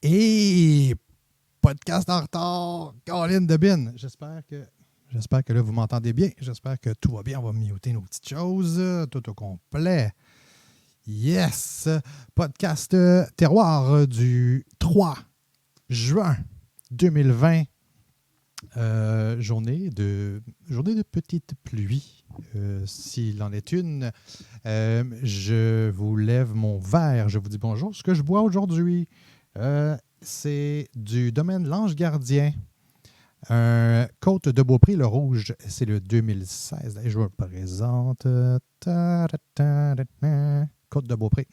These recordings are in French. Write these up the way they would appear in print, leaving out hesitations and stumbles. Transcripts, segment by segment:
Et podcast en retard, Caroline Debine. J'espère que là, vous m'entendez bien. J'espère que tout va bien. On va muter nos petites choses. Tout au complet. Yes! Podcast Terroir du 3 juin 2020. Journée de petite pluie, s'il en est une. Je vous lève mon verre. Je vous dis bonjour. Ce que je bois aujourd'hui, c'est du domaine L'Ange Gardien. Un Côte de Beaupré, le rouge, c'est le 2016. Je vous le présente. Côte de Beaupré.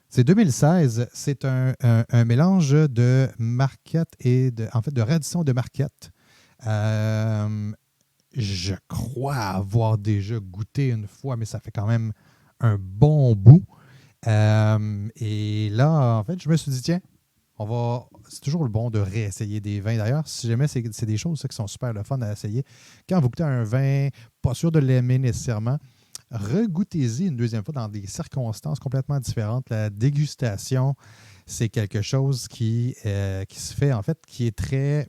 C'est 2016. C'est un mélange de marquette et de radisson de marquette. Je crois avoir déjà goûté une fois, mais ça fait quand même un bon bout. Et là, en fait, je me suis dit, tiens, c'est toujours le bon de réessayer des vins. D'ailleurs, si jamais c'est des choses ça, qui sont super le fun à essayer. Quand vous goûtez un vin, pas sûr de l'aimer nécessairement, regoûtez-y une deuxième fois dans des circonstances complètement différentes. La dégustation, c'est quelque chose qui se fait, en fait, qui est très,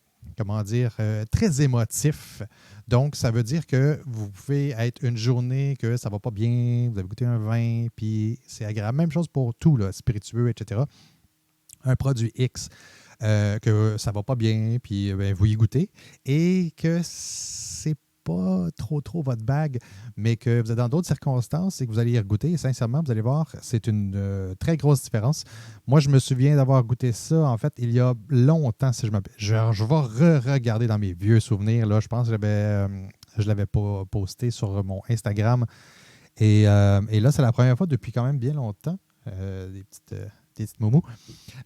très émotif. Donc, ça veut dire que vous pouvez être une journée que ça ne va pas bien, vous avez goûté un vin, puis c'est agréable. Même chose pour tout, là, spiritueux, etc. Un produit X, que ça ne va pas bien, puis vous y goûtez, et que c'est pas trop votre bague, mais que vous êtes dans d'autres circonstances et que vous allez y regoûter. Et sincèrement, vous allez voir, c'est une très grosse différence. Moi, je me souviens d'avoir goûté ça, en fait, il y a longtemps, si je vais regarder dans mes vieux souvenirs. Là, je pense que je l'avais pas posté sur mon Instagram. Et là, c'est la première fois depuis quand même bien longtemps. Des petites moumous.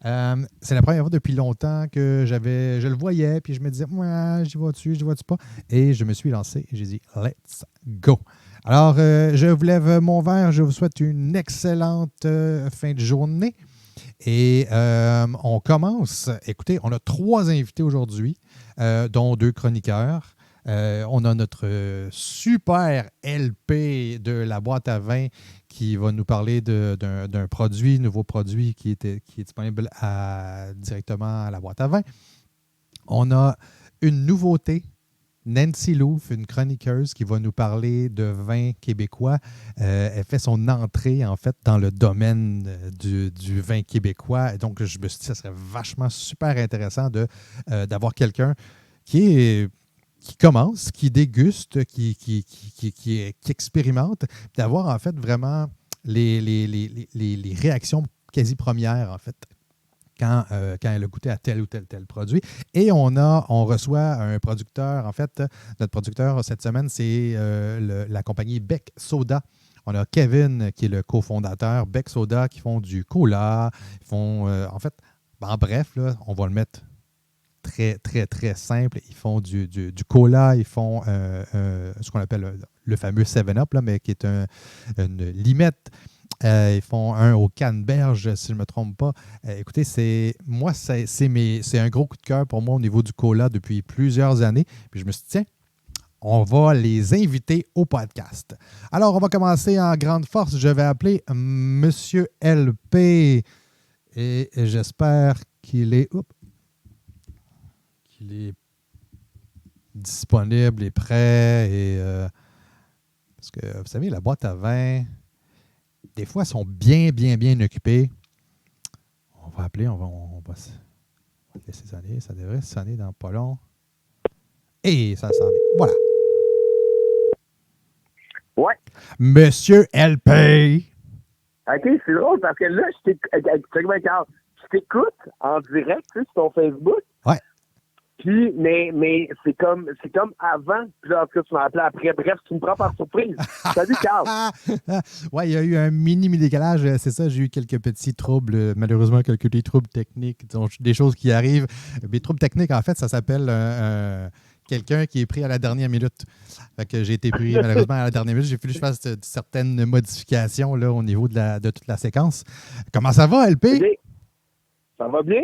C'est la première fois depuis longtemps que je le voyais, puis je me disais, ouais, j'y vais-tu pas? Et je me suis lancé et j'ai dit, let's go. Alors, je vous lève mon verre, je vous souhaite une excellente fin de journée. Et on commence. Écoutez, on a 3 invités aujourd'hui, dont 2 chroniqueurs. On a notre super LP de la boîte à vin qui va nous parler d'un nouveau produit qui est disponible directement à la boîte à vin. On a une nouveauté, Nancy Louf, une chroniqueuse qui va nous parler de vin québécois. Elle fait son entrée, en fait, dans le domaine du vin québécois. Et donc, je me suis dit que ça serait vachement super intéressant d'avoir quelqu'un qui commence, qui déguste, qui expérimente, d'avoir en fait vraiment les réactions quasi premières, en fait, quand elle a goûté à tel ou tel produit. Et on reçoit un producteur, en fait, notre producteur cette semaine, c'est la compagnie Bec Soda. On a Kevin, qui est le cofondateur, Bec Soda, qui font du cola, en fait, en bref, là, on va le mettre très, très, très simple. Ils font du cola, ils font ce qu'on appelle le fameux 7-Up, là, mais qui est une limette. Ils font un au canneberge, si je ne me trompe pas. Écoutez, c'est un gros coup de cœur pour moi au niveau du cola depuis plusieurs années. Puis je me suis dit, tiens, on va les inviter au podcast. Alors, on va commencer en grande force. Je vais appeler Monsieur LP et j'espère qu'il est disponible et prêt. Parce que, vous savez, la boîte à vin, des fois, elles sont bien, bien, bien occupées. On va appeler, on va laisser sonner. Ça devrait sonner dans pas long. Et ça s'en vient. Voilà. Ouais. Monsieur LP. OK, c'est drôle parce que là, je t'écoute en direct, tu sais, sur ton Facebook. Ouais. Puis, mais c'est comme avant. Puis là, en tout cas, tu m'as appelé après. Bref, tu me prends par surprise. Salut, Carl. Ouais, il y a eu un mini décalage. C'est ça, j'ai eu quelques petits troubles, malheureusement, quelques petits troubles techniques, des choses qui arrivent. Les troubles techniques, en fait, ça s'appelle quelqu'un qui est pris à la dernière minute. Fait que j'ai été pris, malheureusement, à la dernière minute. J'ai fallu que je fasse certaines modifications là, au niveau de toute la séquence. Comment ça va, LP? Okay. Ça va bien.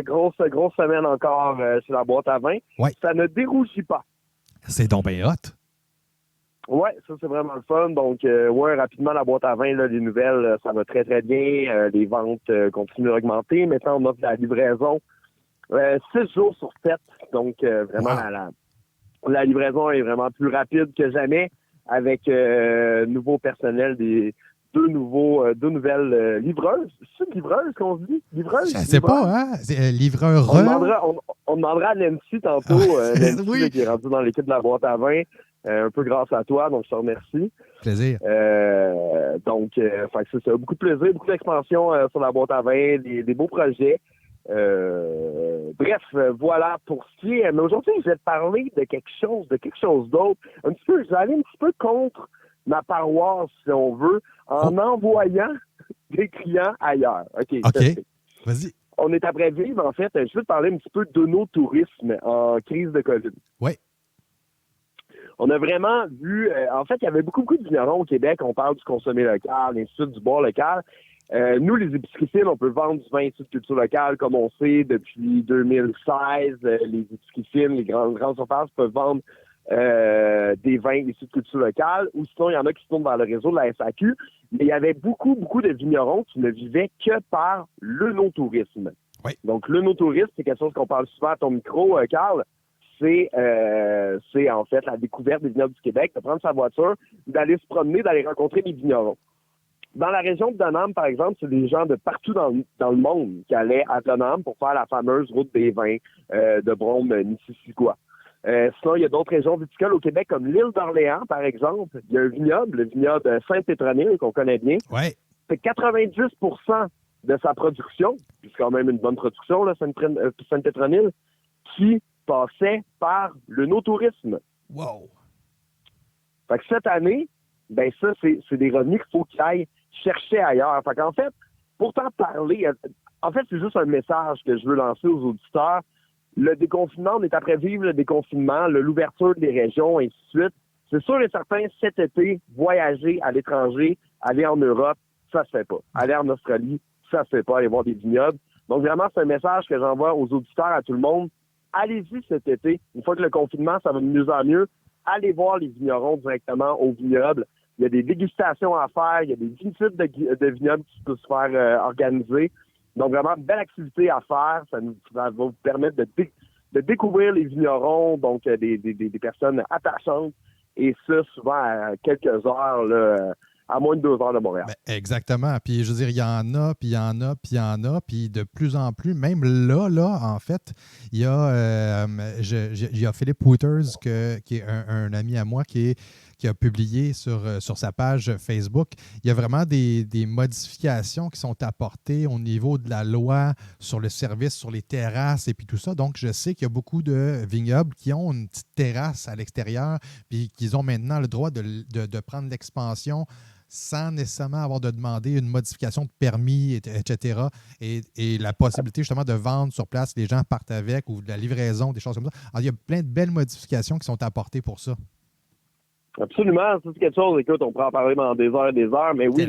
Grosse semaine encore sur la boîte à vin. Ouais. Ça ne dérougit pas. C'est donc bien hot. Ouais, ça c'est vraiment le fun. Donc, ouais, rapidement, la boîte à vin, là, les nouvelles, ça va très, très bien. Les ventes continuent d'augmenter. Maintenant, on offre la livraison 6 jours sur 7. Donc, vraiment, Wow! la livraison est vraiment plus rapide que jamais avec nouveau personnel, deux nouvelles livreuses. C'est livreuses qu'on se dit? Je Livreuses? ne sais Livreurs? pas, hein? C'est, livreur. On demandera à Nancy Ah, tantôt, Nancy là, oui, qui est rendue dans l'équipe de la boîte à vin, un peu grâce à toi, donc je te remercie. plaisir. Fait que c'est ça, beaucoup de plaisir, beaucoup d'expansion sur la boîte à vin, des beaux projets. Bref, voilà pour ce qui est. Mais aujourd'hui, je vais te parler de quelque chose d'autre. Un petit peu, je vais aller un petit peu contre ma paroisse, si on veut, en envoyant des clients ailleurs. OK. OK, vas-y. On est après vivre, en fait. Je veux te parler un petit peu de nos tourismes en crise de COVID. Oui. On a vraiment vu, en fait, il y avait beaucoup de vignerons au Québec. On parle du consommé local, ainsi de suite, du boire local. Nous, les épiceries fines, on peut vendre du vin issu de culture locale, comme on sait, depuis 2016. Les épiceries fines, les grandes surfaces peuvent vendre des vins issus de culture locale, ou sinon, il y en a qui se tournent vers le réseau de la SAQ. Mais il y avait beaucoup de vignerons qui ne vivaient que par l'œnotourisme. Oui. Donc, l'œnotourisme, c'est quelque chose qu'on parle souvent à ton micro, Carl. C'est en fait la découverte des vignobles du Québec, de prendre sa voiture, d'aller se promener, d'aller rencontrer les vignerons. Dans la région de Donham, par exemple, c'est des gens de partout dans le monde qui allaient à Donham pour faire la fameuse route des vins de Brome-Missisquoi. Sinon, il y a d'autres régions viticoles au Québec, comme l'île d'Orléans, par exemple. Il y a un vignoble, le vignoble de Saint-Pétronille, qu'on connaît bien. Ouais. C'est 90% de sa production, puis c'est quand même une bonne production, là, Saint-Pétronille, qui passait par le no-tourisme. Wow! Fait que cette année, ben ça, c'est des revenus qu'il faut qu'ils aillent chercher ailleurs. Fait qu'en fait, pour t'en parler, en fait, c'est juste un message que je veux lancer aux auditeurs. Le déconfinement, on est après vivre le déconfinement, l'ouverture des régions, ainsi de suite. C'est sûr et certain, cet été, voyager à l'étranger, aller en Europe, ça se fait pas. Aller en Australie, ça se fait pas. Aller voir des vignobles. Donc vraiment, c'est un message que j'envoie aux auditeurs, à tout le monde. Allez-y cet été. Une fois que le confinement, ça va de mieux en mieux. Allez voir les vignerons directement au vignoble. Il y a des dégustations à faire. Il y a des visites de vignobles qui peuvent se faire organiser. Donc, vraiment, belle activité à faire. Ça va vous permettre de découvrir les vignerons, donc des personnes attachantes. Et ça, souvent, à quelques heures, là, à moins de 2 heures de Montréal. Ben, exactement. Puis, je veux dire, il y en a, puis il y en a, puis il y en a, puis de plus en plus, même là, en fait, il y a, il y a Philippe Wouters, qui est un ami à moi, qui a publié sur sa page Facebook. Il y a vraiment des modifications qui sont apportées au niveau de la loi sur le service, sur les terrasses et puis tout ça. Donc, je sais qu'il y a beaucoup de vignobles qui ont une petite terrasse à l'extérieur, puis qu'ils ont maintenant le droit de prendre l'expansion sans nécessairement avoir de demander une modification de permis, etc. Et la possibilité justement de vendre sur place, les gens partent avec, ou de la livraison, des choses comme ça. Alors, il y a plein de belles modifications qui sont apportées pour ça. Absolument, ça, c'est quelque chose, écoute, on pourrait en parler pendant des heures, mais oui,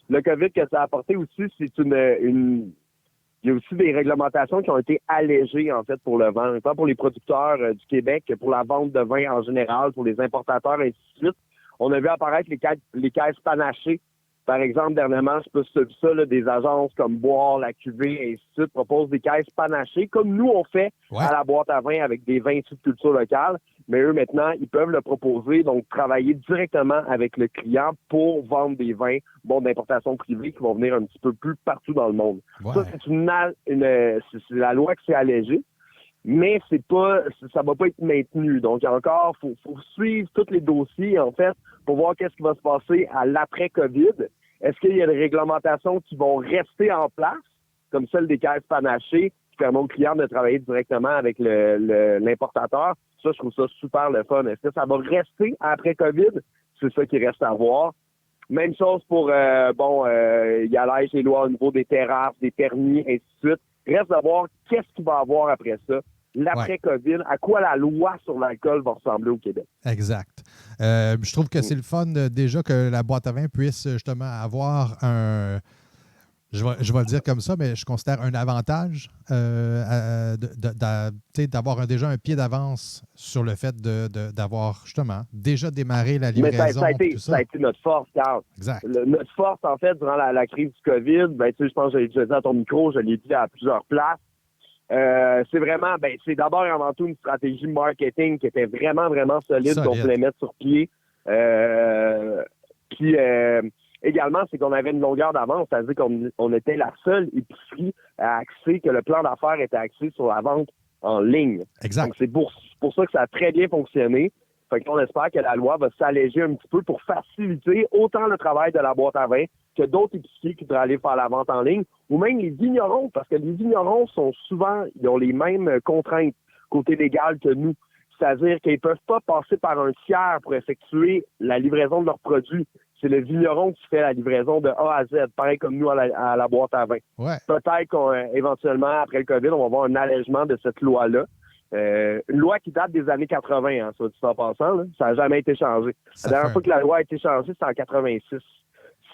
le COVID que ça a apporté aussi, c'est il y a aussi des réglementations qui ont été allégées, en fait, pour le vin, tant pour les producteurs du Québec que pour la vente de vin en général, pour les importateurs, et ainsi de suite. On a vu apparaître les caisses panachées. Par exemple, dernièrement, je sais pas si tu as vu ça, là, des agences comme Boire, La Cuvée, et ainsi de suite, proposent des caisses panachées, comme nous, on fait à la boîte à vin avec des vins issus de culture locale. Mais eux, maintenant, ils peuvent le proposer, donc travailler directement avec le client pour vendre des vins d'importation privée qui vont venir un petit peu plus partout dans le monde. Ouais. Ça, c'est la loi qui s'est allégée, mais ça va pas être maintenu. Donc, encore, faut suivre tous les dossiers, en fait, pour voir qu'est-ce qui va se passer à l'après-COVID. Est-ce qu'il y a des réglementations qui vont rester en place, comme celle des caisses panachées, qui permet aux clients de travailler directement avec l'importateur? Ça, je trouve ça super le fun. Est-ce que ça va rester après COVID? C'est ça qui reste à voir. Même chose pour, il allège les lois au niveau des terrasses, des permis, ainsi de suite. Reste à voir qu'est-ce qu'il va y avoir après ça. L'après-COVID, à quoi la loi sur l'alcool va ressembler au Québec. Exact. Je trouve que c'est le fun déjà que la boîte à vin puisse justement avoir Je vais le dire comme ça, mais je considère un avantage d'avoir déjà un pied d'avance sur le fait d'avoir justement déjà démarré la Mais livraison et tout ça a ça. été notre force, Carl. Exact. Notre force, en fait, durant la crise du COVID, ben, tu sais, je pense que je l'ai déjà dit à ton micro, je l'ai dit à plusieurs places. C'est vraiment, ben, c'est d'abord et avant tout une stratégie marketing qui était vraiment, vraiment solide, qu'on voulait mettre sur pied. Puis également, c'est qu'on avait une longueur d'avance, c'est-à-dire qu'on était la seule épicerie à axer, que le plan d'affaires était axé sur la vente en ligne. Exact. Donc, c'est pour ça que ça a très bien fonctionné. Fait qu'on espère que la loi va s'alléger un petit peu pour faciliter autant le travail de la boîte à vin que d'autres épiciers qui voudraient aller faire la vente en ligne, ou même les vignerons, parce que les vignerons sont souvent, ils ont les mêmes contraintes côté légal que nous. C'est-à-dire qu'ils ne peuvent pas passer par un tiers pour effectuer la livraison de leurs produits. C'est le vigneron qui fait la livraison de A à Z, pareil comme nous à la boîte à vin. Ouais. Peut-être qu'éventuellement, après le COVID, on va avoir un allègement de cette loi-là. Une loi qui date des années 80, hein, ça dit en passant, là. Ça n'a jamais été changé. La dernière fois que la loi a été changée, c'était en 86, si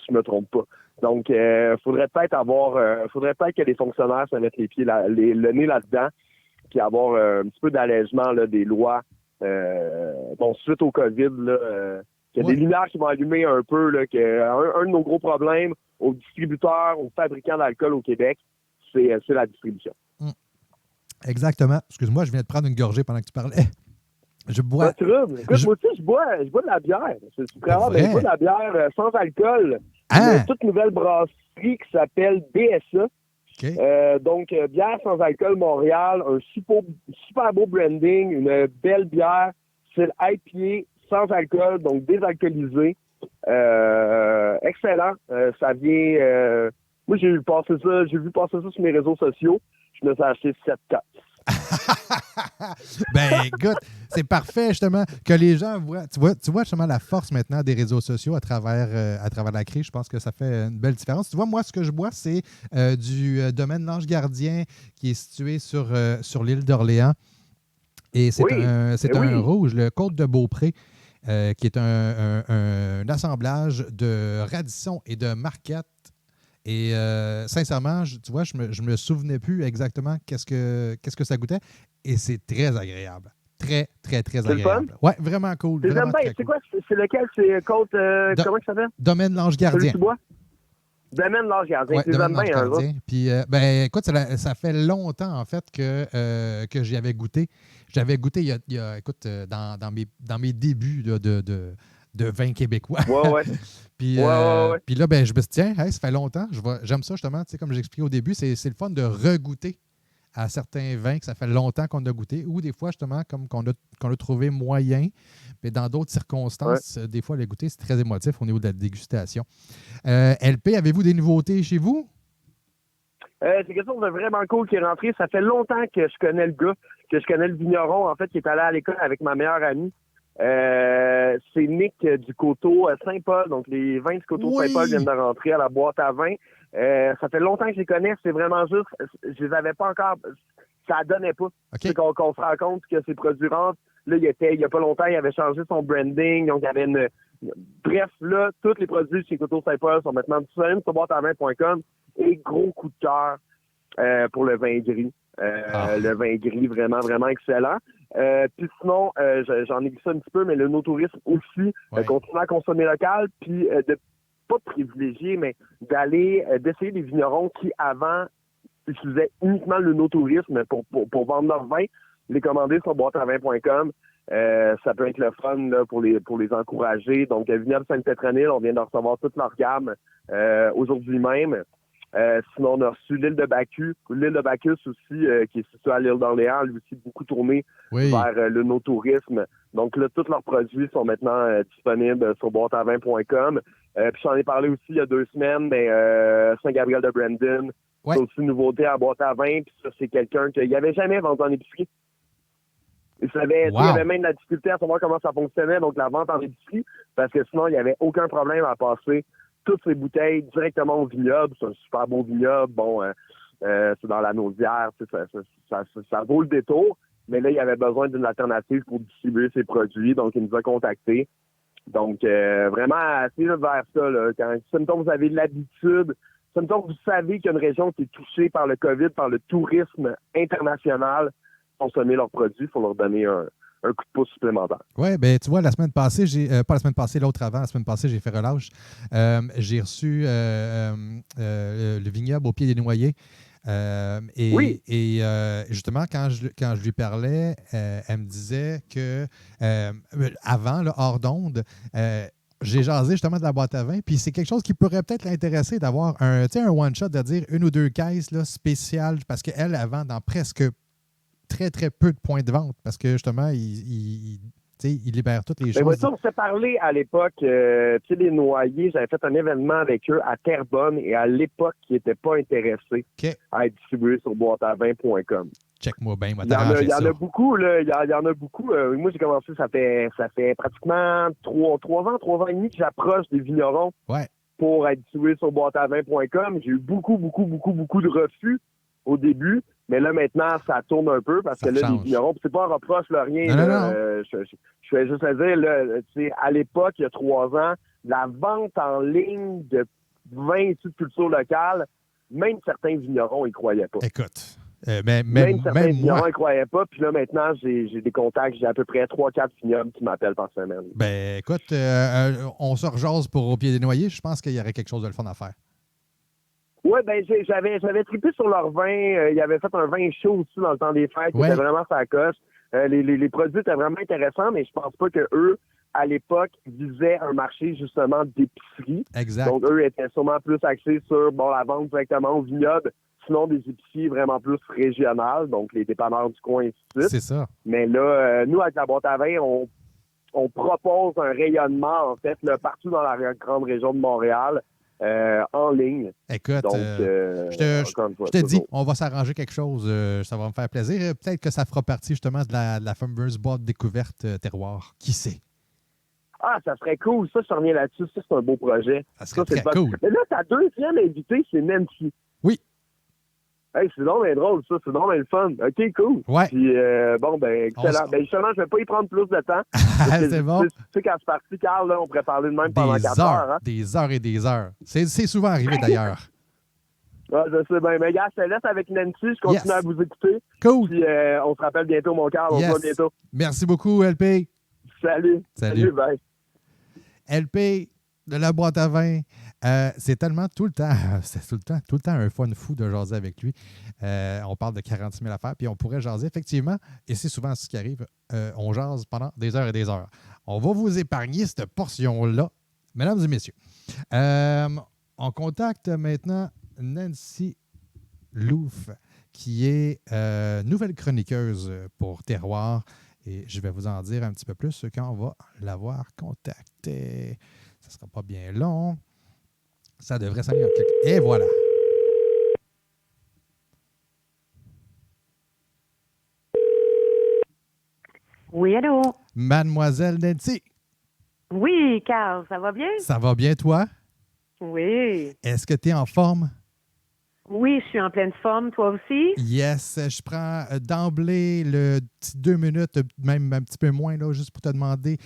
je me trompe pas. Donc, faudrait peut-être que les fonctionnaires se mettent le nez là-dedans, puis avoir un petit peu d'allègement là, des lois. Suite au COVID, là, qu'il y a des lumières qui vont allumer un peu, là, un de nos gros problèmes aux distributeurs, aux fabricants d'alcool au Québec, c'est la distribution. Exactement. Excuse-moi, je viens de prendre une gorgée pendant que tu parlais. Je bois. Écoute, moi aussi, je bois de la bière. C'est vraiment, je bois de la bière sans alcool. Une toute nouvelle brasserie qui s'appelle BSA. Okay. Donc, bière sans alcool Montréal, un super beau branding, une belle bière, c'est l'IPA sans alcool, donc désalcoolisé. Excellent. Ça vient... moi, j'ai vu passer ça sur mes réseaux sociaux. Je me suis acheté 7 tasses. Ben, écoute, c'est parfait, justement, que les gens voient. Tu vois justement la force maintenant des réseaux sociaux à travers la crise. Je pense que ça fait une belle différence. Tu vois, moi, ce que je bois, c'est du domaine L'Ange Gardien qui est situé sur l'île d'Orléans. Et c'est un rouge, le Côte de Beaupré, qui est un assemblage de radisson et de marquette. Et sincèrement, tu vois, je me souvenais plus exactement qu'est-ce que ça goûtait. Et c'est très agréable. Très, très, très agréable. Ouais, vraiment cool. Vraiment très cool. C'est quoi? C'est lequel? C'est Côte... comment ça s'appelle? Domaine L'Ange Gardien. Domaine L'Ange Gardien. Ouais, Domaine L'Ange Gardien. Puis, écoute, ça fait longtemps, en fait, que j'y avais goûté. J'avais goûté, écoute, dans mes débuts de vin québécois. Ouais. Puis là, ben, je me suis dit, tiens, ça fait longtemps. J'aime ça, justement. Tu sais, comme j'expliquais au début, c'est le fun de regoûter à certains vins que ça fait longtemps qu'on a goûté, ou des fois, justement, comme qu'on a trouvé moyen, mais dans d'autres circonstances, des fois, le goûter, c'est très émotif au niveau de la dégustation. LP, avez-vous des nouveautés chez vous? C'est quelque chose de vraiment cool qui est rentré. Ça fait longtemps que je connais le gars, que je connais le vigneron, en fait, qui est allé à l'école avec ma meilleure amie. C'est Nick du Coteau Saint-Paul. Donc, les vins du Coteau Saint-Paul viennent de rentrer à la boîte à vin. Ça fait longtemps que je les connais. C'est vraiment juste, je les avais pas encore, ça donnait pas. Okay. C'est qu'on se rend compte que ces produits rentrent. Là, il y a pas longtemps, il avait changé son branding. Donc, il y avait bref, là, tous les produits chez Coteau Saint-Paul sont maintenant disponibles sur boîteavin.com. Et gros coup de cœur pour le vin gris. Le vin gris, vraiment, vraiment excellent. Puis sinon, j'en ai vu ça un petit peu, mais le no-tourisme aussi, continuer à consommer local, puis de pas privilégier, mais d'essayer des vignerons qui, avant, utilisaient uniquement le no-tourisme pour vendre leur vin, les commander sur boîteavin.com. Ça peut être le fun là, pour les encourager. Donc, Vignoble Sainte-Pétronille, on vient de recevoir toute leur gamme aujourd'hui même. Sinon, on a reçu l'île de Bacchus. L'île de Bacchus aussi, qui est située à l'île d'Orléans, lui aussi beaucoup tourné vers le no-tourisme. Donc là, tous leurs produits sont maintenant disponibles sur boîteavin.com. Puis j'en ai parlé aussi il y a 2 semaines, mais Saint-Gabriel de Brandon. C'est aussi une nouveauté à boîte à vin. Puis ça, c'est quelqu'un qu'il n'avait jamais vendu en épicerie. Il y avait même de la difficulté à savoir comment ça fonctionnait, donc la vente en épicerie, parce que sinon, il n'y avait aucun problème à passer toutes ces bouteilles directement au vignoble. C'est un super beau vignoble. Bon, c'est dans la Naudière. Ça vaut le détour. Mais là, il y avait besoin d'une alternative pour distribuer ses produits. Donc, il nous a contactés. Donc, vraiment, assez vers ça. Là, quand vous avez l'habitude mettons, vous savez qu'il y a une région qui est touchée par le COVID, par le tourisme international, consommer leurs produits, il faut leur donner un coup de pouce supplémentaire. Oui, ben tu vois, la semaine passée, pas la semaine passée, l'autre avant, la semaine passée, j'ai fait relâche. J'ai reçu le vignoble au pied des Noyers. Oui. Justement, quand je lui parlais, elle me disait que avant, là, hors d'onde, j'ai jasé justement de la boîte à vin, puis c'est quelque chose qui pourrait peut-être l'intéresser d'avoir un one-shot, de dire une ou deux caisses là, spéciales, parce qu'elle, elle vend dans presque très, très peu de points de vente, parce que justement, il libère toutes les Mais choses. voici, on s'est parlé à l'époque, tu sais, les Noyers, j'avais fait un événement avec eux à Terrebonne et à l'époque, ils n'étaient pas intéressés à être distribués sur boîteavin.com. Check-moi bien, moi, Il y en a beaucoup, là. Il y en a beaucoup. Moi, j'ai commencé, ça fait pratiquement 3 ans et demi que j'approche des vignerons pour être distribué sur boîteavin.com. J'ai eu beaucoup de refus au début. Mais là, maintenant, ça tourne un peu parce que là, les vignerons, c'est pas un reproche, là, rien. Non. Je vais juste le dire, là, à l'époque, il y a 3 ans, la vente en ligne de vin issus de culture locale, même certains vignerons y croyaient pas. Écoute, même certains vignerons moi, y croyaient pas. Puis là, maintenant, j'ai des contacts. J'ai à peu près 3-4 vignerons qui m'appellent par semaine. Ben, écoute, on se rejase pour Au pied des Noyers. Je pense qu'il y aurait quelque chose de le fun à faire. Oui, ben j'avais trippé sur leur vin. Ils avaient fait un vin chaud aussi dans le temps des fêtes. C'était vraiment sa coche. Les produits étaient vraiment intéressants, mais je pense pas que eux, à l'époque, visaient un marché justement d'épicerie. Exact. Donc, eux étaient sûrement plus axés sur la vente directement au vignoble, sinon des épiceries vraiment plus régionales, donc les dépanneurs du coin et ainsi de suite. C'est ça. Mais là, nous, avec la boîte à vin, on propose un rayonnement, en fait, là, partout dans la grande région de Montréal. En ligne. Écoute, donc, je te dis, on va s'arranger quelque chose. Ça va me faire plaisir. Peut-être que ça fera partie justement de la fameuse boîte découverte terroir. Qui sait? Ah, ça serait cool. Ça, je reviens là-dessus. Ça, c'est un beau projet. Ça serait très cool. Mais là, ta deuxième invitée, c'est Nancy. Oui. Hey, c'est vraiment drôle, ça. C'est vraiment le fun. OK, cool. Ouais. Puis, excellent. Ben, justement, je vais pas y prendre plus de temps. C'est bon. Tu sais, quand c'est parti, Carl, là, on pourrait parler de même pendant 4 heures. Hein? Des heures et des heures. C'est souvent arrivé, d'ailleurs. Ouais, je sais bien. Mais gars, je te laisse avec Nancy. Je continue à vous écouter. Cool. Puis, on se rappelle bientôt, mon Carl. On se voit bientôt. Merci beaucoup, LP. Salut. Bye. LP de la boîte à vin. C'est tellement tout le temps un fun fou de jaser avec lui. On parle de 46 000 affaires, puis on pourrait jaser effectivement, et c'est souvent ce qui arrive, on jase pendant des heures et des heures. On va vous épargner cette portion-là, mesdames et messieurs. On contacte maintenant Nancy Louf, qui est nouvelle chroniqueuse pour Terroir, et je vais vous en dire un petit peu plus quand on va l'avoir contactée. Ça ne sera pas bien long. Ça devrait s'en aller en quelques... Et voilà. Oui, allô? Mademoiselle Nancy. Oui, Carl, ça va bien? Ça va bien, toi? Oui. Est-ce que tu es en forme? Oui, je suis en pleine forme. Toi aussi? Yes. Je prends d'emblée le petit 2 minutes, même un petit peu moins, là, juste pour te demander,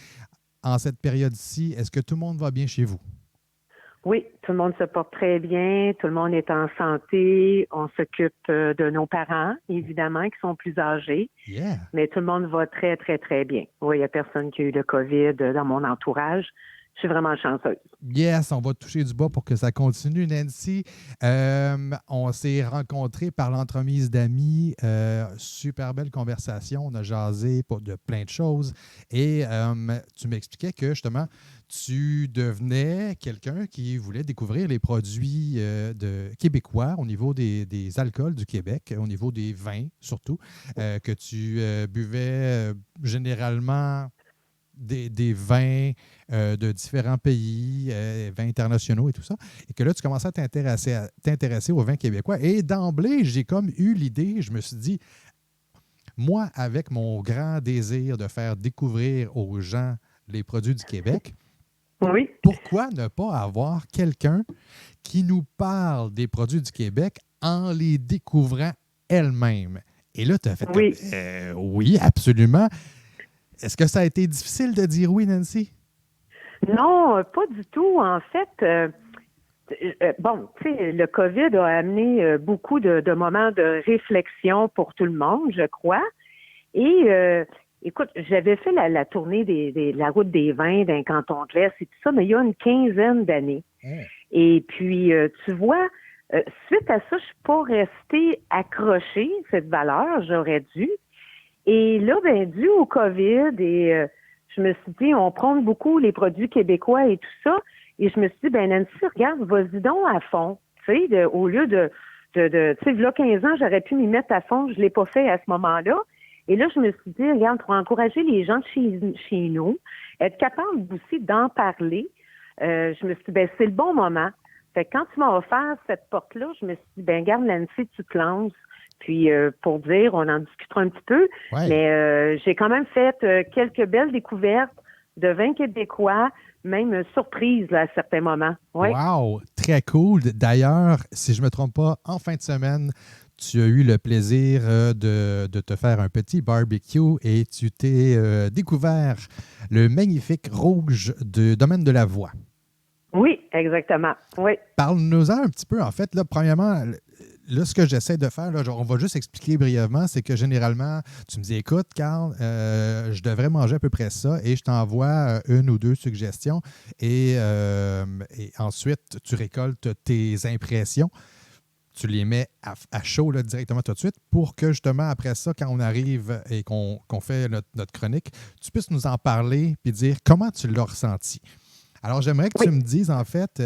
en cette période-ci, est-ce que tout le monde va bien chez vous? Oui, tout le monde se porte très bien. Tout le monde est en santé. On s'occupe de nos parents, évidemment, qui sont plus âgés. Yeah. Mais tout le monde va très, très, très bien. Oui, il n'y a personne qui a eu le COVID dans mon entourage. Je suis vraiment chanceuse. Yes, on va toucher du bas pour que ça continue, Nancy. On s'est rencontrés par l'entremise d'amis. Super belle conversation. On a jasé de plein de choses. Et tu m'expliquais que, justement, tu devenais quelqu'un qui voulait découvrir les produits québécois au niveau des alcools du Québec, au niveau des vins surtout, que tu buvais généralement des vins de différents pays, vins internationaux et tout ça, et que là, tu commençais à t'intéresser aux vins québécois. Et d'emblée, j'ai comme eu l'idée, je me suis dit, moi, avec mon grand désir de faire découvrir aux gens les produits du Québec, oui. Pourquoi ne pas avoir quelqu'un qui nous parle des produits du Québec en les découvrant elle-même? Et là, tu as fait oui, absolument. Est-ce que ça a été difficile de dire oui, Nancy? Non, pas du tout. En fait, bon, tu sais, le COVID a amené beaucoup de moments de réflexion pour tout le monde, je crois. Et écoute, j'avais fait la tournée la route des vins d'un canton de l'Est et tout ça, mais il y a une quinzaine d'années. Et puis, tu vois, suite à ça, je suis pas restée accrochée, cette valeur, j'aurais dû. Et là, ben, dû au COVID, et je me suis dit, on prône beaucoup les produits québécois et tout ça. Et je me suis dit, ben Nancy, regarde, vas-y donc à fond. Tu sais, au lieu de tu sais, là, 15 ans, j'aurais pu m'y mettre à fond. Je l'ai pas fait à ce moment-là. Et là, je me suis dit, regarde, pour encourager les gens de chez nous, être capable aussi d'en parler, je me suis dit, ben c'est le bon moment. Fait que quand tu m'as offert cette porte-là, je me suis dit, ben garde Nancy, tu te lances. Puis, pour dire, on en discutera un petit peu, Ouais. mais j'ai quand même fait quelques belles découvertes de vins québécois, même surprise là, à certains moments. Ouais. Wow! Très cool. D'ailleurs, si je ne me trompe pas, en fin de semaine, tu as eu le plaisir de te faire un petit barbecue et tu t'es découvert le magnifique rouge du domaine de la Voie. Oui, exactement. Oui. Parle-nous-en un petit peu, en fait. Là, premièrement, là, ce que j'essaie de faire, là, on va juste expliquer brièvement, c'est que généralement, tu me dis, écoute, Carl, je devrais manger à peu près ça et je t'envoie une ou deux suggestions et ensuite, tu récoltes tes impressions. Tu les mets à chaud là, directement tout de suite pour que justement, après ça, quand on arrive et qu'on fait notre chronique, tu puisses nous en parler et dire comment tu l'as ressenti. Alors, j'aimerais que tu me dises, en fait,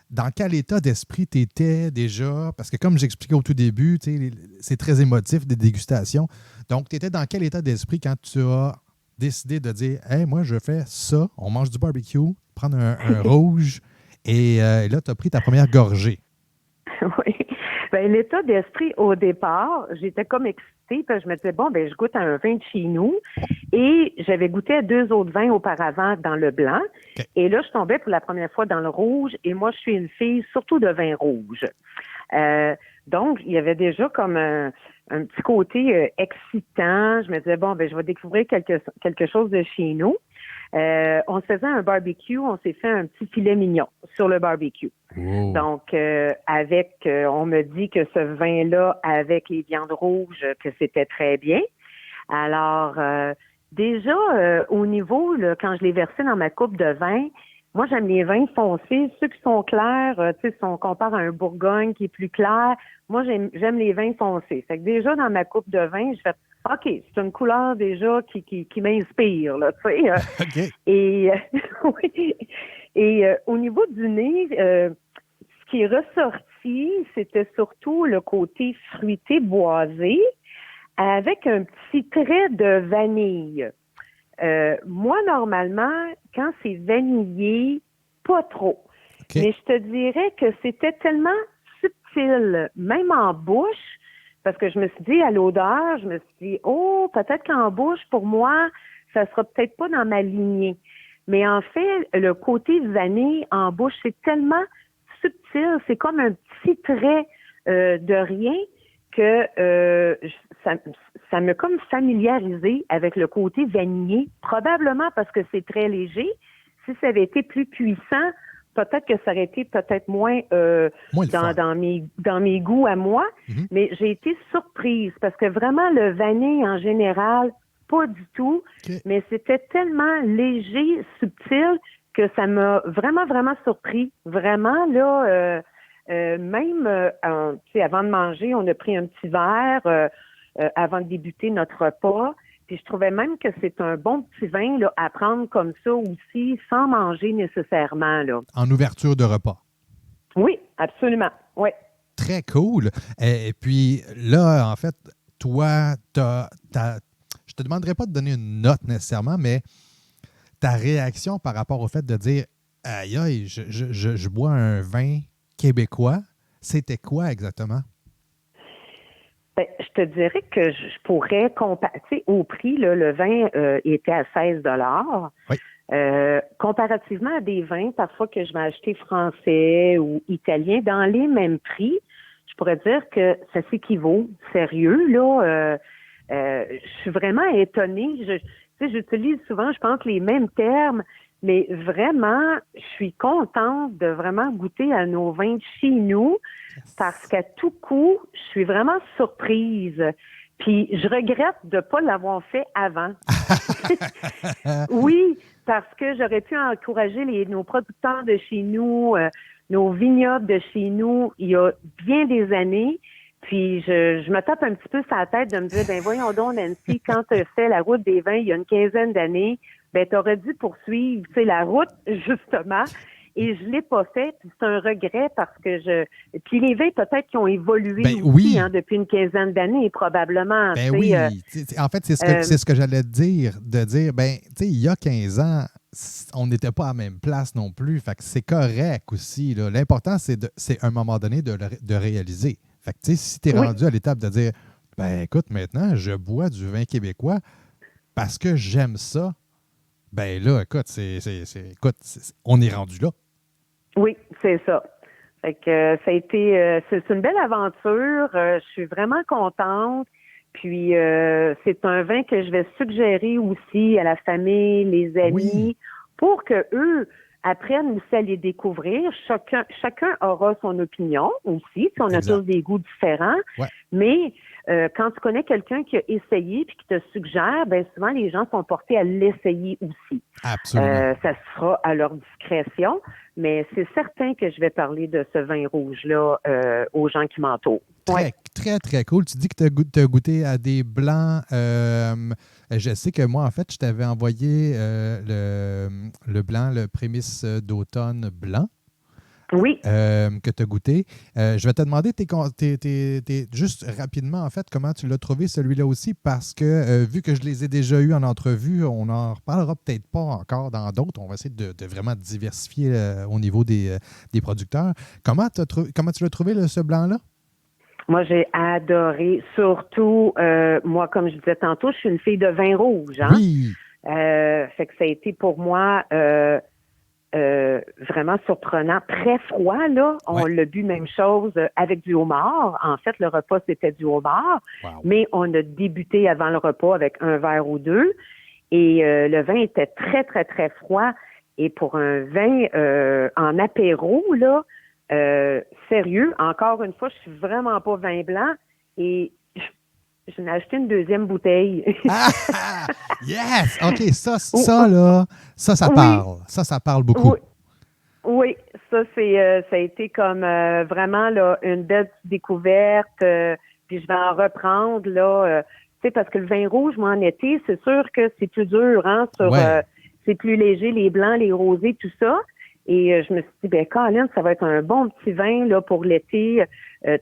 dans quel état d'esprit tu étais déjà, parce que comme j'expliquais au tout début, c'est très émotif des dégustations. Donc, tu étais dans quel état d'esprit quand tu as décidé de dire « Hey, moi, je fais ça, on mange du barbecue, prendre un rouge, et là, tu as pris ta première gorgée. » Oui. Ben, l'état d'esprit au départ, j'étais comme excitée parce que je me disais, bon, ben, je goûte à un vin de chez nous et j'avais goûté à 2 autres vins auparavant dans le blanc. Okay. Et là, je tombais pour la première fois dans le rouge et moi, je suis une fille surtout de vin rouge. Donc, il y avait déjà comme un petit côté excitant. Je me disais, bon, ben, je vais découvrir quelque chose de chez nous. On se faisait un barbecue, on s'est fait un petit filet mignon sur le barbecue. Wow. Donc, on me dit que ce vin-là, avec les viandes rouges, que c'était très bien. Alors, déjà, au niveau, là, quand je l'ai versé dans ma coupe de vin, moi, j'aime les vins foncés. Ceux qui sont clairs, tu sais, si on compare à un Bourgogne qui est plus clair, moi, j'aime les vins foncés. Fait que déjà, dans ma coupe de vin, je fais OK, c'est une couleur déjà qui m'inspire, là, tu sais. OK. Et, oui. Et au niveau du nez, ce qui est ressorti, c'était surtout le côté fruité boisé avec un petit trait de vanille. Moi, normalement, quand c'est vanillé, pas trop. Okay. Mais je te dirais que c'était tellement subtil, même en bouche, parce que je me suis dit, à l'odeur, je me suis dit, oh, peut-être qu'en bouche, pour moi, ça sera peut-être pas dans ma lignée. Mais en fait, le côté vanille en bouche, c'est tellement subtil, c'est comme un petit trait de rien que ça m'a comme familiarisé avec le côté vanillé, probablement parce que c'est très léger. Si ça avait été plus puissant, peut-être que ça aurait été peut-être moins dans mes goûts à moi, mais j'ai été surprise parce que vraiment le vanille en général, pas du tout, mais c'était tellement léger, subtil que ça m'a vraiment, vraiment surpris. Vraiment, là, même avant de manger, on a pris un petit verre avant de débuter notre repas. Puis je trouvais même que c'est un bon petit vin là, à prendre comme ça aussi, sans manger nécessairement. Là. En ouverture de repas. Oui, absolument. Oui. Très cool. Et puis là, en fait, toi, je te demanderai pas de donner une note nécessairement, mais ta réaction par rapport au fait de dire aïe, aïe, je bois un vin québécois, c'était quoi exactement? Ben, je te dirais que je pourrais comparer. Au prix, là, le vin était à 16 $. Oui. Comparativement à des vins, parfois que je vais acheter français ou italien, dans les mêmes prix, je pourrais dire que ça s'équivaut. Sérieux, là, je suis vraiment étonnée. J'utilise souvent, je pense, les mêmes termes, Mais vraiment, je suis contente de vraiment goûter à nos vins de chez nous parce qu'à tout coup, je suis vraiment surprise. Puis je regrette de ne pas l'avoir fait avant. Oui, parce que j'aurais pu encourager nos producteurs de chez nous, nos vignobles de chez nous, il y a bien des années. Puis je me tape un petit peu sur la tête de me dire, ben voyons donc, Nancy, quand tu as fait la route des vins il y a une quinzaine d'années, ben tu aurais dû poursuivre, tu sais, la route, justement. Et je l'ai pas fait, puis c'est un regret parce que Puis les vins, peut-être qui ont évolué Ben aussi, oui. depuis une quinzaine d'années, probablement. Ben tu oui. sais, En fait, c'est ce que j'allais te dire, de dire, ben, tu sais, il y a 15 ans, on n'était pas à la même place non plus. Fait que c'est correct aussi, là. L'important, c'est à un moment donné de réaliser. Fait que, tu sais, si tu es Oui. rendu à l'étape de dire, ben, écoute, maintenant, je bois du vin québécois parce que j'aime ça, ben là, écoute, on est rendu là. Oui, c'est ça. Fait que ça a été, c'est une belle aventure. Je suis vraiment contente. Puis c'est un vin que je vais suggérer aussi à la famille, les amis, pour que eux apprennent aussi à les découvrir. Chacun aura son opinion aussi. On a tous des goûts différents. Ouais. Mais quand tu connais quelqu'un qui a essayé puis qui te suggère, ben souvent les gens sont portés à l'essayer aussi. Absolument. Ça se fera à leur discrétion, mais c'est certain que je vais parler de ce vin rouge-là aux gens qui m'entourent. Très, très, très cool. Tu dis que tu as goûté à des blancs. Je sais que moi, en fait, je t'avais envoyé le blanc, le prémisse d'automne blanc. Oui. Que tu as goûté. Je vais te demander juste rapidement, en fait, comment tu l'as trouvé celui-là aussi, parce que vu que je les ai déjà eus en entrevue, on n'en reparlera peut-être pas encore dans d'autres. On va essayer de vraiment diversifier au niveau des producteurs. Comment tu l'as trouvé, ce blanc-là? Moi, j'ai adoré. Surtout, moi, comme je disais tantôt, je suis une fille de vin rouge. Hein? Oui. Fait que ça a été pour moi vraiment surprenant. Très froid, là. On l'a bu même chose avec du homard. En fait, le repas, c'était du homard. Wow. Mais on a débuté avant le repas avec un verre ou deux. Et le vin était très, très, très froid. Et pour un vin en apéro, là, sérieux, encore une fois, je suis vraiment pas vin blanc et je n'ai acheté une deuxième bouteille. Yes! OK, ça parle. Ça parle beaucoup. Oui, ça a été comme vraiment là une belle découverte. Puis je vais en reprendre là. Tu sais, parce que le vin rouge, moi en été, c'est sûr que c'est plus dur, hein, c'est plus léger, les blancs, les rosés, tout ça. Et je me suis dit, ben Colin, ça va être un bon petit vin là pour l'été,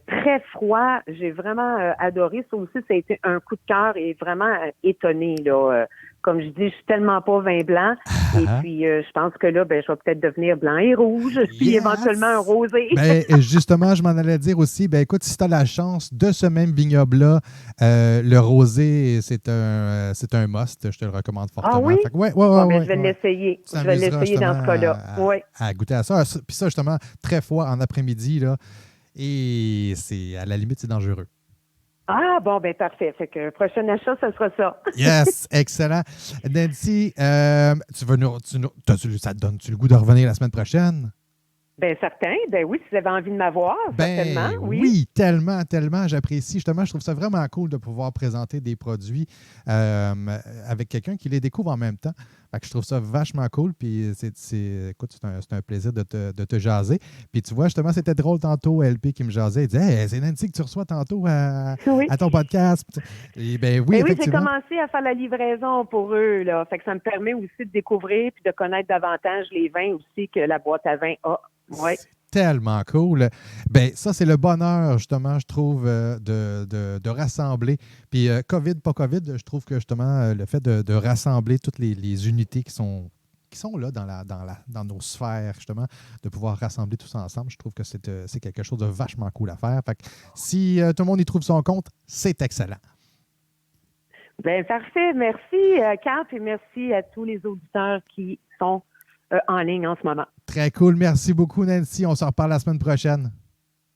très froid. J'ai vraiment adoré. Ça aussi, ça a été un coup de cœur et vraiment étonné là. Comme je dis, je suis tellement pas vin blanc. Et puis, je pense que là, ben, je vais peut-être devenir blanc et rouge, puis éventuellement un rosé. Ben, justement, je m'en allais dire aussi, ben écoute, si tu as la chance de ce même vignoble-là, le rosé, c'est un must. Je te le recommande fortement. Ah oui? Fait que, je vais l'essayer. Je vais l'essayer dans ce cas-là. À goûter à ça. Puis ça, justement, très froid en après-midi, là. Et c'est, à la limite, c'est dangereux. Ah, bon, ben parfait. Fait que prochain achat, ce sera ça. Yes, excellent. Nancy, ça te donne-tu le goût de revenir la semaine prochaine? Bien, certain. Ben oui, si vous avez envie de m'avoir, certainement. Oui, tellement, tellement. J'apprécie. Justement, je trouve ça vraiment cool de pouvoir présenter des produits avec quelqu'un qui les découvre en même temps. Fait que je trouve ça vachement cool. Puis, écoute, c'est un plaisir de te jaser. Puis, tu vois, justement, c'était drôle tantôt, LP qui me jasait. Il disait, hey, c'est Nancy que tu reçois tantôt à ton podcast. Et oui, effectivement. J'ai commencé à faire la livraison pour eux, là. Fait que ça me permet aussi de découvrir puis de connaître davantage les vins aussi que la boîte à vin a. Ouais. C'est tellement cool. Ben ça, c'est le bonheur, justement, je trouve, de rassembler. Puis, COVID, pas COVID, je trouve que, justement, le fait de rassembler toutes les unités qui sont là dans nos sphères, justement, de pouvoir rassembler tout ça ensemble, je trouve que c'est quelque chose de vachement cool à faire. Fait que si tout le monde y trouve son compte, c'est excellent. Bien, parfait. Merci, Cap, et merci à tous les auditeurs qui sont en ligne en ce moment. Très cool. Merci beaucoup, Nancy. On se reparle la semaine prochaine.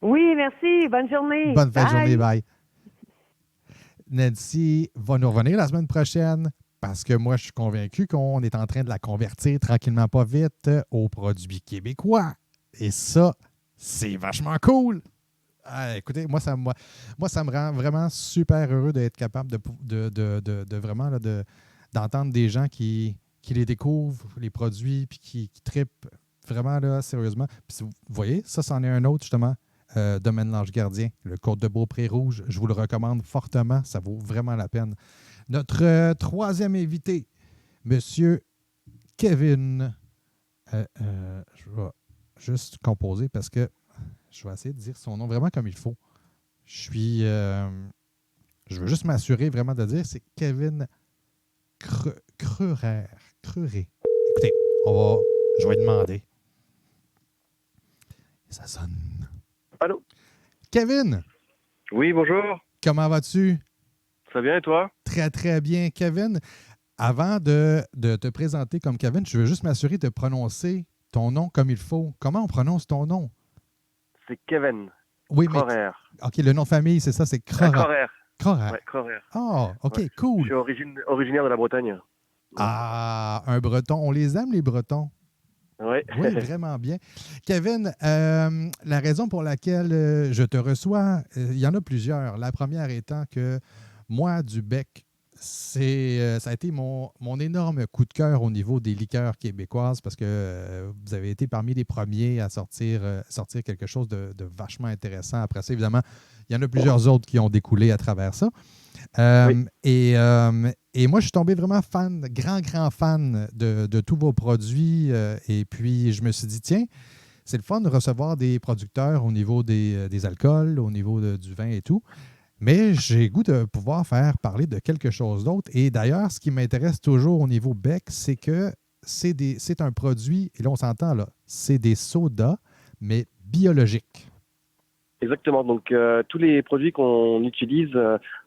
Oui, merci. Bonne journée. Bonne fin de journée. Bye. Nancy va nous revenir la semaine prochaine parce que moi, je suis convaincu qu'on est en train de la convertir tranquillement pas vite aux produits québécois. Et ça, c'est vachement cool. Ah, écoutez, moi, ça me rend vraiment super heureux d'être capable de vraiment d'entendre des gens qui les découvrent, les produits, puis qui trippent vraiment là, sérieusement. Puis vous voyez, ça, c'en est un autre, justement, Domaine l'Ange Gardien, le Côte de Beaupré Rouge. Je vous le recommande fortement. Ça vaut vraiment la peine. Notre troisième invité, Monsieur Kevin. Je vais juste composer parce que je vais essayer de dire son nom vraiment comme il faut. Je veux juste m'assurer vraiment de dire, c'est Kevin Creuret. Écoutez, je vais lui demander. Et ça sonne. Allô? Kevin! Oui, bonjour. Comment vas-tu? Très bien, et toi? Très, très bien, Kevin. Avant de te présenter comme Kevin, je veux juste m'assurer de prononcer ton nom comme il faut. Comment on prononce ton nom? C'est Kevin. Oui, Crorer. mais... OK, le nom de famille, c'est ça, c'est Crorer. Crorer. Crorer. Ouais, Crorer. Ah, OK, Ouais. cool. Je suis originaire de la Bretagne. Ah, un Breton. On les aime, les Bretons. Ouais. Oui, vraiment bien. Kevin, la raison pour laquelle je te reçois, il y en a plusieurs. La première étant que moi, du bec, ça a été mon énorme coup de cœur au niveau des liqueurs québécoises parce que vous avez été parmi les premiers à sortir quelque chose de vachement intéressant. Après ça, évidemment, il y en a plusieurs autres qui ont découlé à travers ça. Oui. Et moi, je suis tombé vraiment grand fan de tous vos produits. Et puis, je me suis dit, tiens, c'est le fun de recevoir des producteurs au niveau des alcools, au niveau du vin et tout. Mais j'ai le goût de pouvoir faire parler de quelque chose d'autre. Et d'ailleurs, ce qui m'intéresse toujours au niveau bec, c'est que c'est un produit, et là, on s'entend, là, c'est des sodas, mais biologiques. Exactement. Donc, tous les produits qu'on utilise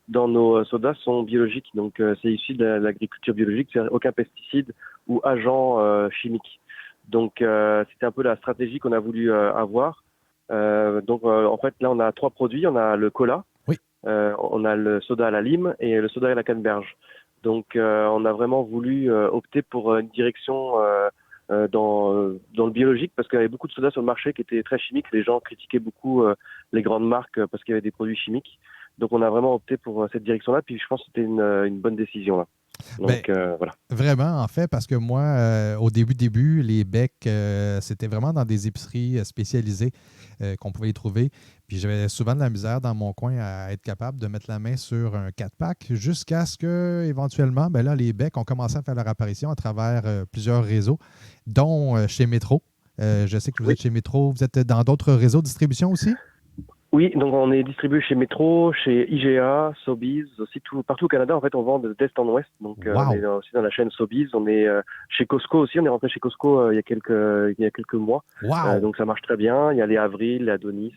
dans nos sodas sont biologiques. Donc, c'est issu de l'agriculture biologique. C'est aucun pesticide ou agent chimique. Donc, c'était un peu la stratégie qu'on a voulu avoir. En fait, là, on a 3 produits. On a le cola. Oui. On a le soda à la lime et le soda à la canneberge. Donc, on a vraiment voulu opter pour une direction dans le biologique parce qu'il y avait beaucoup de sodas sur le marché qui étaient très chimiques. Les gens critiquaient beaucoup les grandes marques parce qu'il y avait des produits chimiques. Donc, on a vraiment opté pour cette direction-là. Puis, je pense que c'était une bonne décision, là. Donc, voilà. Vraiment, en fait, parce que moi, au début, les becs, c'était vraiment dans des épiceries spécialisées qu'on pouvait y trouver. Puis j'avais souvent de la misère dans mon coin à être capable de mettre la main sur un 4-pack jusqu'à ce que, éventuellement, là, les becs ont commencé à faire leur apparition à travers plusieurs réseaux, dont chez Métro. Je sais que vous êtes chez Métro. Vous êtes dans d'autres réseaux de distribution aussi? Oui, donc on est distribué chez Metro, chez IGA, Sobeys, aussi partout au Canada. En fait, on vend d'est en ouest. Donc, on est aussi dans la chaîne Sobeys. On est chez Costco aussi. On est rentré chez Costco il y a quelques mois. Wow. Donc, ça marche très bien. Il y a les Avril, les Adonis,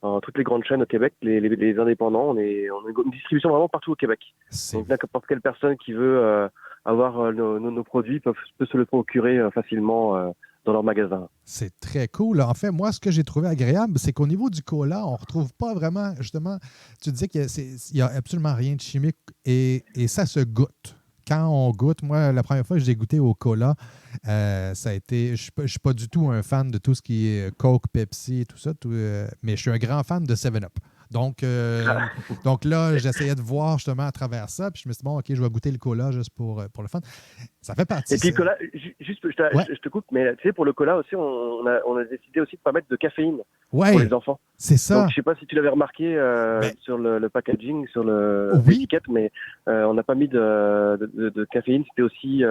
toutes les grandes chaînes au Québec, les indépendants. On est une distribution vraiment partout au Québec. Donc, n'importe quelle personne qui veut avoir nos produits peut se le procurer facilement dans leur magasin. C'est très cool. En fait, moi, ce que j'ai trouvé agréable, c'est qu'au niveau du cola, on ne retrouve pas vraiment, justement, tu disais qu'il n'y a absolument rien de chimique et ça se goûte. Quand on goûte, moi, la première fois que j'ai goûté au cola, ça a été, je ne suis pas du tout un fan de tout ce qui est Coke, Pepsi et tout ça, mais je suis un grand fan de 7-Up. Donc là, j'essayais de voir justement à travers ça, puis je me suis dit, bon, OK, je vais goûter le cola juste pour le fun. Ça fait partie. Et puis le cola, juste, je te coupe, mais tu sais, pour le cola aussi, on a décidé aussi de ne pas mettre de caféine pour les enfants. C'est ça. Donc, je ne sais pas si tu l'avais remarqué sur le packaging, sur l'étiquette, mais on n'a pas mis de caféine. C'était aussi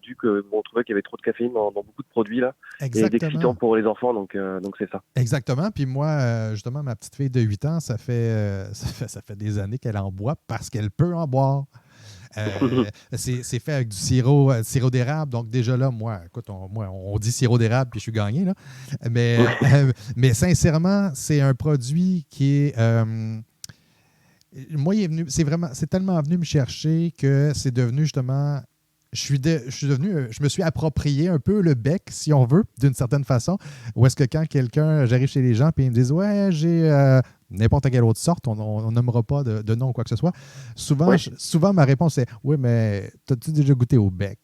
dû qu'on trouvait qu'il y avait trop de caféine dans beaucoup de produits là. Exactement. Et d'excitants pour les enfants, donc c'est ça. Exactement. Puis moi, justement, ma petite fille de 8 ans, ça fait des années qu'elle en boit parce qu'elle peut en boire. C'est fait avec du sirop d'érable. Donc, déjà là, moi, écoute, on dit sirop d'érable puis je suis gagné. Là. Mais sincèrement, c'est un produit qui est. Moi, c'est tellement venu me chercher que c'est devenu justement je me suis approprié un peu le bec, si on veut, d'une certaine façon. Ou est-ce que quand j'arrive chez les gens et ils me disent ouais, j'ai n'importe quelle autre sorte, on nommera pas de nom ou quoi que ce soit. Souvent ma réponse est oui, mais t'as-tu déjà goûté au bec?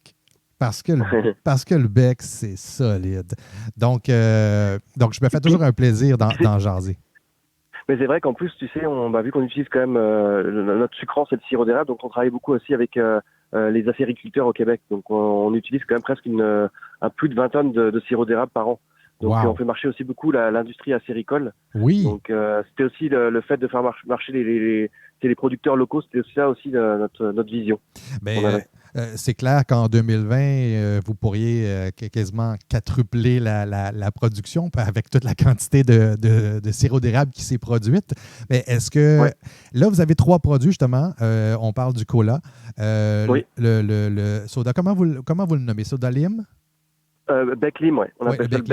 Parce que le bec, c'est solide. Donc je me fais toujours un plaisir d'en jaser. Mais c'est vrai qu'en plus, tu sais, vu qu'on utilise quand même notre sucrant, c'est le sirop d'érable, donc on travaille beaucoup aussi avec les acériculteurs au Québec. Donc on utilise quand même presque plus de 20 tonnes de sirop d'érable par an. Donc on fait marcher aussi beaucoup l'industrie acéricole. Oui. Donc c'était aussi le fait de faire marcher les producteurs locaux, c'était aussi ça aussi notre vision. C'est clair qu'en 2020, vous pourriez quasiment quadrupler la production avec toute la quantité de sirop d'érable qui s'est produite. Mais est-ce que là, vous avez 3 produits, justement. On parle du cola. Le soda, comment vous le nommez? Soda lime? Bec lime, oui. On appelle ça le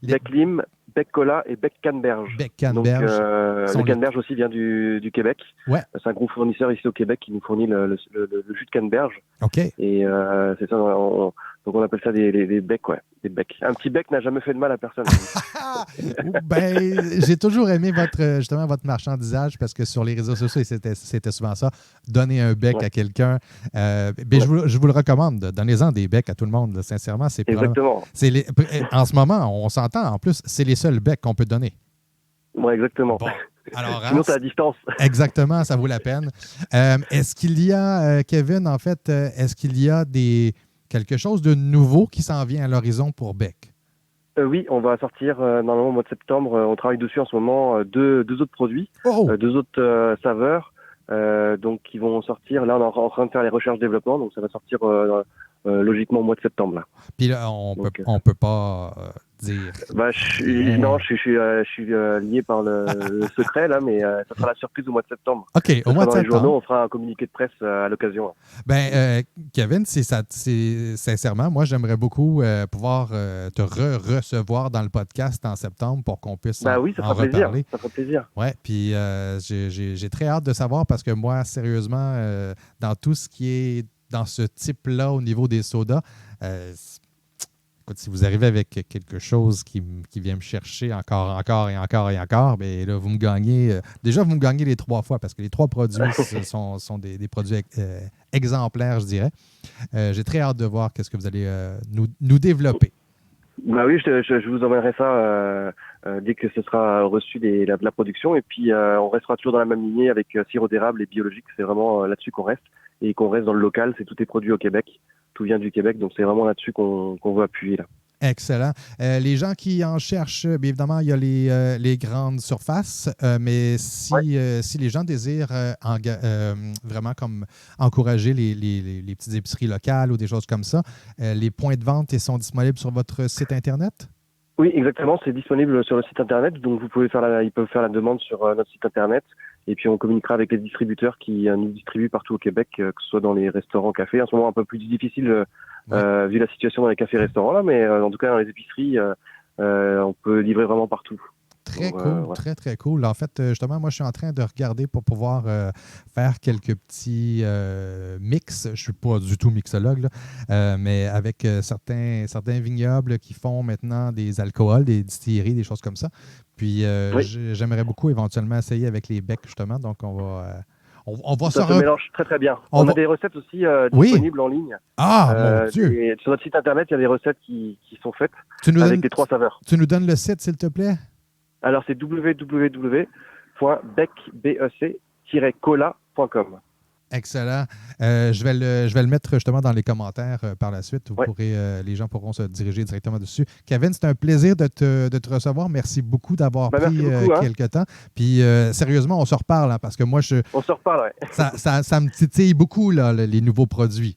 bec lime, bec cola et bec canneberge. Bec canneberge. Le canneberge aussi vient du Québec. Ouais. C'est un gros fournisseur ici au Québec qui nous fournit le jus de canneberge. OK. Et c'est ça, donc on appelle ça des becs, ouais. Des becs. Un petit bec n'a jamais fait de mal à personne. J'ai toujours aimé votre marchandisage parce que sur les réseaux sociaux, c'était souvent ça. Donner un bec à quelqu'un. Je vous le recommande. Donnez-en des becs à tout le monde. Là. Sincèrement, c'est exactement. En ce moment, on s'entend. En plus, c'est les seuls becs qu'on peut donner. Oui, exactement. Bon. Alors, sinon, c'est à distance. Exactement, ça vaut la peine. Est-ce qu'il y a, Kevin, en fait, quelque chose de nouveau qui s'en vient à l'horizon pour Bec? Oui, on va sortir normalement au mois de septembre. On travaille dessus en ce moment deux autres produits, deux autres saveurs, donc qui vont sortir. Là, on est en train de faire les recherches-développement, donc ça va sortir logiquement au mois de septembre. Là. Puis là, on peut pas dire. Je suis lié par le secret là, mais ça sera la surprise au mois de septembre. OK, au mois de septembre. Dans les journaux, on fera un communiqué de presse à l'occasion. Kevin, sincèrement, moi j'aimerais beaucoup pouvoir te recevoir dans le podcast en septembre pour qu'on puisse en reparler. Ça fera plaisir. Ouais, puis j'ai très hâte de savoir parce que moi, sérieusement, dans tout ce qui est dans ce type-là au niveau des sodas, écoute, si vous arrivez avec quelque chose qui vient me chercher encore, bien là, vous me gagnez. Déjà, vous me gagnez les 3 fois parce que les 3 produits sont des produits exemplaires, je dirais. J'ai très hâte de voir qu'est-ce que vous allez nous développer. Oui, je vous enverrai ça dès que ce sera reçu la production. Et puis, on restera toujours dans la même lignée avec sirop d'érable et biologique. C'est vraiment là-dessus qu'on reste. Et qu'on reste dans le local. C'est tout est produit au Québec. Tout vient du Québec. Donc, c'est vraiment là-dessus qu'on veut appuyer. Là. Excellent. Les gens qui en cherchent, bien évidemment, il y a les grandes surfaces. Mais si les gens désirent vraiment comme encourager les petites épiceries locales ou des choses comme ça, les points de vente ils sont disponibles sur votre site Internet? Oui, exactement. C'est disponible sur le site Internet. Donc, ils peuvent faire la demande sur notre site Internet. Et puis, on communiquera avec les distributeurs qui nous distribuent partout au Québec, que ce soit dans les restaurants, cafés. En ce moment, un peu plus difficile vu la situation dans les cafés-restaurants, là. Mais en tout cas, dans les épiceries, on peut livrer vraiment partout. Très cool, très, très cool. En fait, justement, moi, je suis en train de regarder pour pouvoir faire quelques petits mix. Je ne suis pas du tout mixologue, là, mais avec certains vignobles qui font maintenant des alcools, des distilleries, des choses comme ça. Puis, j'aimerais beaucoup éventuellement essayer avec les becs, justement. Donc, on va ça se mélange très, très bien. On a des recettes aussi disponibles en ligne. Ah, mon Dieu! Sur notre site Internet, il y a des recettes qui sont faites avec les 3 saveurs. Tu nous donnes le site, s'il te plaît? Alors, c'est www.bec-cola.com. Excellent. Je vais le mettre justement dans les commentaires par la suite. Les gens pourront se diriger directement dessus. Kevin, c'est un plaisir de te recevoir. Merci beaucoup d'avoir pris quelques temps. Puis, sérieusement, on se reparle parce que moi, on se reparle, oui. ça me titille beaucoup, là, les nouveaux produits.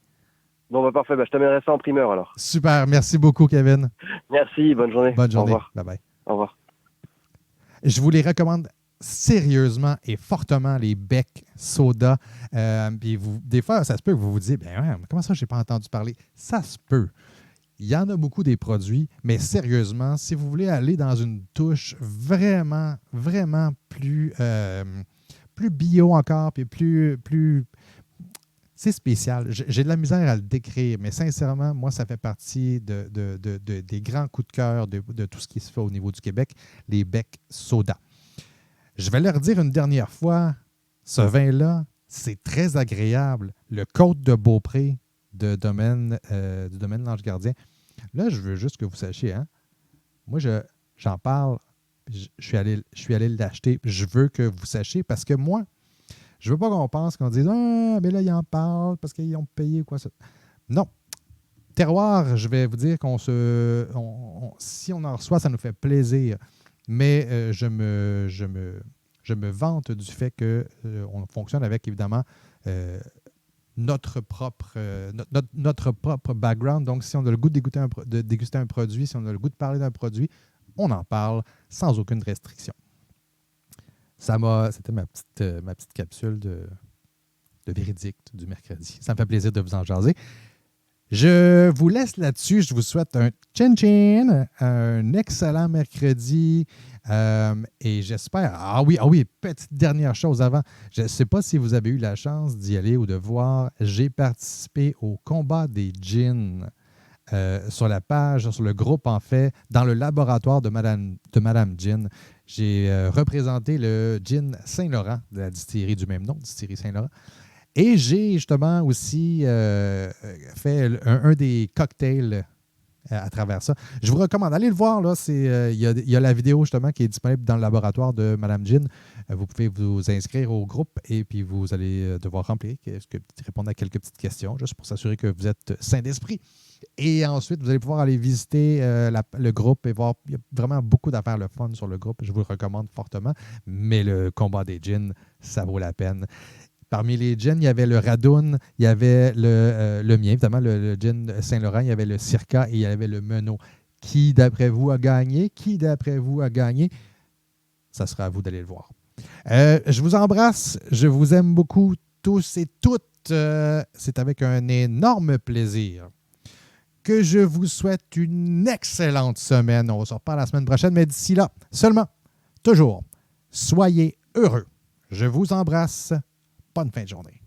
Bon, parfait. Je t'amènerai ça en primeur, alors. Super. Merci beaucoup, Kevin. Merci. Bonne journée. Bonne journée. Au revoir. Bye-bye. Au revoir. Je vous les recommande sérieusement et fortement, les becs soda. Puis des fois, ça se peut que vous vous disiez, comment ça, je n'ai pas entendu parler? Ça se peut. Il y en a beaucoup des produits, mais sérieusement, si vous voulez aller dans une touche vraiment, vraiment plus bio encore, puis plus c'est spécial. J'ai de la misère à le décrire, mais sincèrement, moi, ça fait partie des grands coups de cœur de tout ce qui se fait au niveau du Québec, les becs soda. Je vais leur dire une dernière fois, ce vin-là, c'est très agréable. Le Côte de Beaupré du domaine L'Ange Gardien. Là, je veux juste que vous sachiez, hein? Moi, j'en parle, je suis allé l'acheter. Je veux que vous sachiez parce que moi, je veux pas qu'on pense qu'on dise « Ah, mais là, ils en parlent parce qu'ils ont payé ou quoi ça. » Non. Terroir, je vais vous dire si on en reçoit, ça nous fait plaisir. Mais je me vante du fait qu'on fonctionne avec, évidemment, notre propre background. Donc, si on a le goût de déguster un produit, si on a le goût de parler d'un produit, on en parle sans aucune restriction. C'était ma petite capsule de véridique du mercredi. Ça me fait plaisir de vous en jaser. Je vous laisse là-dessus. Je vous souhaite un chin-chin, un excellent mercredi. Et j'espère... Ah oui, petite dernière chose avant. Je ne sais pas si vous avez eu la chance d'y aller ou de voir. J'ai participé au combat des gins sur la page, sur le groupe, en fait, dans le laboratoire de Madame Gin. J'ai représenté le gin Saint-Laurent de la distillerie du même nom, distillerie Saint-Laurent. Et j'ai justement aussi fait un des cocktails à travers ça. Je vous recommande, allez le voir. Là, il y a la vidéo justement qui est disponible dans le laboratoire de Madame Gin. Vous pouvez vous inscrire au groupe et puis vous allez devoir répondre à quelques petites questions juste pour s'assurer que vous êtes sain d'esprit. Et ensuite, vous allez pouvoir aller visiter le groupe et voir. Il y a vraiment beaucoup d'affaires le fun sur le groupe. Je vous le recommande fortement. Mais le combat des gins, ça vaut la peine. Parmi les gins, il y avait le Radoun, il y avait le mien, évidemment, le gin Saint-Laurent, il y avait le Circa et il y avait le Menot. Qui, d'après vous, a gagné? Ça sera à vous d'aller le voir. Je vous embrasse, je vous aime beaucoup, tous et toutes. C'est avec un énorme plaisir que je vous souhaite une excellente semaine. On se reparle la semaine prochaine, mais d'ici là, seulement, toujours, soyez heureux. Je vous embrasse. Bonne fin de journée.